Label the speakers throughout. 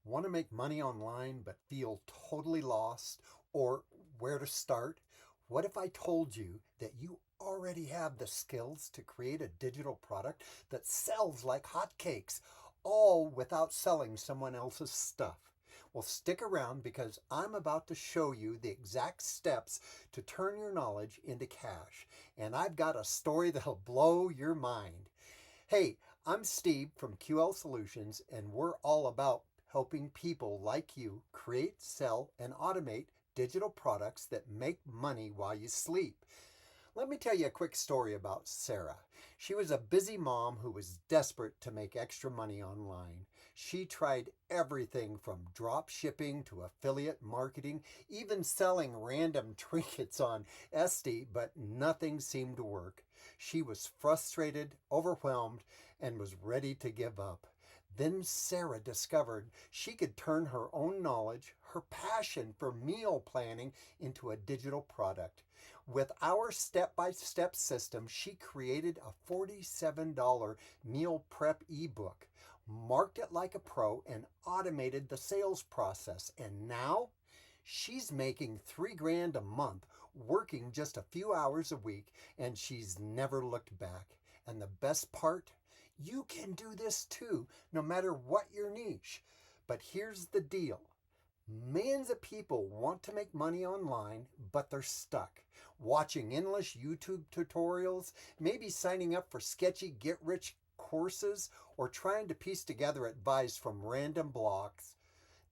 Speaker 1: Want to make money online but feel totally lost or where to start? What if I told you that you already have the skills to create a digital product that sells like hotcakes, all without selling someone else's stuff? Well, stick around because I'm about to show you the exact steps to turn your knowledge into cash. And I've got a story that'll blow your mind. Hey, I'm Steve from QL Solutions, and we're all about helping people like you create, sell, and automate digital products that make money while you sleep. Let me tell you a quick story about Sarah. She was a busy mom who was desperate to make extra money online. She tried everything from drop shipping to affiliate marketing, even selling random trinkets on Etsy, but nothing seemed to work. She was frustrated, overwhelmed, and was ready to give up. Then Sarah discovered she could turn her own knowledge, her passion for meal planning, into a digital product. With our step-by-step system, she created a $47 meal prep ebook, marked it like a pro, and automated the sales process. And now she's making $3,000 a month, working just a few hours a week, and she's never looked back. And the best part? You can do this too, no matter what your niche. But here's the deal. Millions of people want to make money online, but they're stuck. Watching endless YouTube tutorials, maybe signing up for sketchy get-rich courses, or trying to piece together advice from random blogs,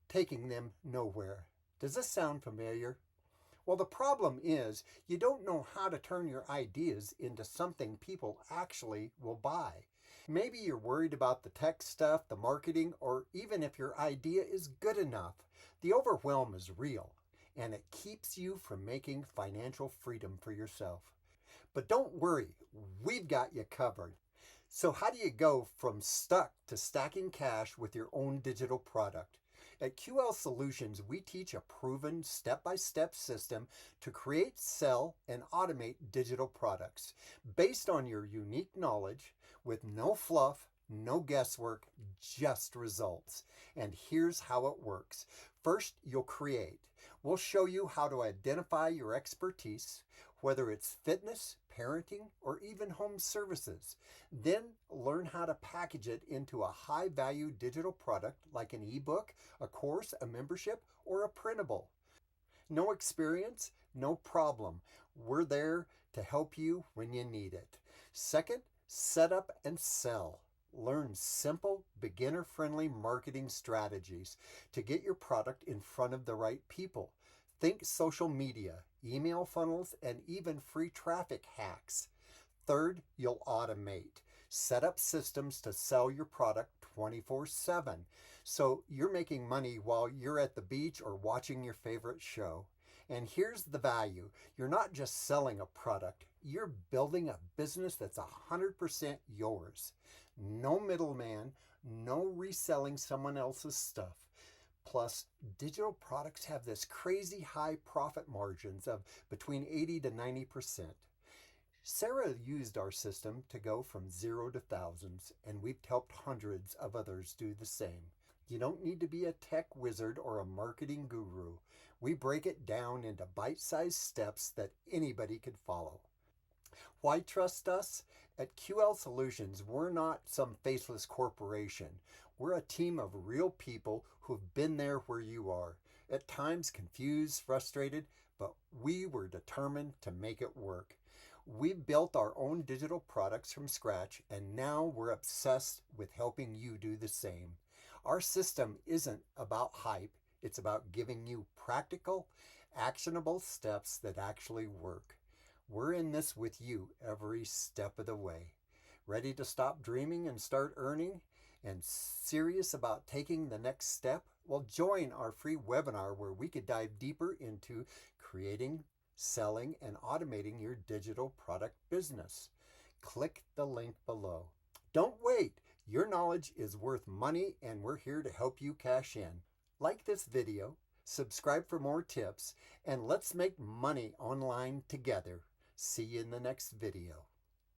Speaker 1: taking them nowhere. Does this sound familiar? Well, the problem is you don't know how to turn your ideas into something people actually will buy. Maybe you're worried about the tech stuff, the marketing, or even if your idea is good enough. The overwhelm is real, and it keeps you from making financial freedom for yourself. But don't worry, we've got you covered. So how do you go from stuck to stacking cash with your own digital product? At QL Solutions, we teach a proven step-by-step system to create, sell, and automate digital products based on your unique knowledge with no fluff, no guesswork, just results. And here's how it works. First, you'll create. We'll show you how to identify your expertise, whether it's fitness, parenting, or even home services. Then learn how to package it into a high-value digital product like an ebook, a course, a membership, or a printable. No experience? No problem. We're there to help you when you need it. Second, set up and sell. Learn simple, beginner-friendly marketing strategies to get your product in front of the right people. Think social media, email funnels, and even free traffic hacks. Third, you'll automate. Set up systems to sell your product 24/7. So you're making money while you're at the beach or watching your favorite show. And here's the value. You're not just selling a product. You're building a business that's 100% yours. No middleman, no reselling someone else's stuff. Plus, digital products have this crazy high profit margins of between 80 to 90%. Sarah used our system to go from zero to thousands, and we've helped hundreds of others do the same. You don't need to be a tech wizard or a marketing guru. We break it down into bite-sized steps that anybody could follow. Why trust us? At QL Solutions, we're not some faceless corporation. We're a team of real people who've been there where you are. At times confused, frustrated, but we were determined to make it work. We've built our own digital products from scratch, and now we're obsessed with helping you do the same. Our system isn't about hype. It's about giving you practical, actionable steps that actually work. We're in this with you every step of the way. Ready to stop dreaming and start earning? And serious about taking the next step? Well, join our free webinar where we could dive deeper into creating, selling, and automating your digital product business. Click the link below. Don't wait. Your knowledge is worth money, and we're here to help you cash in. Like this video, subscribe for more tips, and let's make money online together. See you in the next video.